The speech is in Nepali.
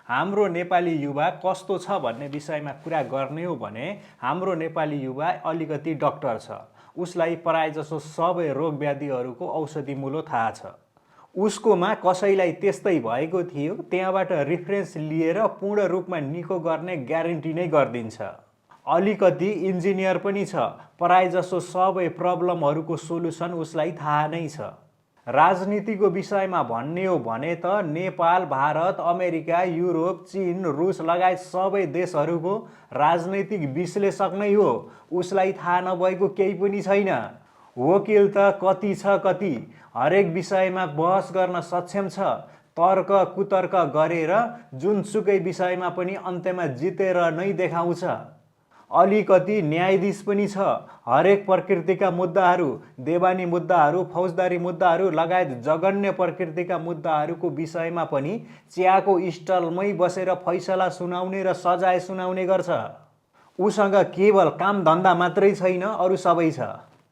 हाम्रो नेपाली युवा कस्तो छ भन्ने विषयमा कुरा गर्ने हो भने हाम्रो नेपाली युवा अलिकति डक्टर छ। उसलाई प्रायजसो सबै रोग व्याधिहरूको औषधि मूलो थाहा छ। उसकोमा कसैलाई त्यस्तै भएको थियो, त्यहाँबाट रिफरेन्स लिएर पूर्ण रूपमा निको गर्ने ग्यारेन्टी नै गरिदिन्छ। अलिकति इन्जिनियर पनि छ, प्रायजसो सबै प्रब्लमहरूको सोलुसन उसलाई थाहा नै छ। राजनीतिको विषयमा भन्ने हो भने त नेपाल, भारत, अमेरिका, युरोप, चीन, रुस लगायत सबै देशहरूको राजनैतिक विश्लेषक नै हो। उसलाई थाहा नभएको केही पनि छैन। वकिल त कति छ कति, हरेक विषयमा बहस गर्न सक्षम छ। तर्क कुतर्क गरेर जुनसुकै विषयमा पनि अन्त्यमा जितेर नै देखाउँछ। अलिकति न्यायाधीश पनि छ। हरेक प्रकृतिका मुद्दाहरू, देवानी मुद्दाहरू, फौजदारी मुद्दाहरू लगायत जघन्य प्रकृतिका मुद्दाहरूको विषयमा पनि चियाको स्टलमै बसेर फैसला सुनाउने र सजाय सुनाउने गर्छ। उसँग केवल काम धन्दा मात्रै छैन, अरू सबै छ।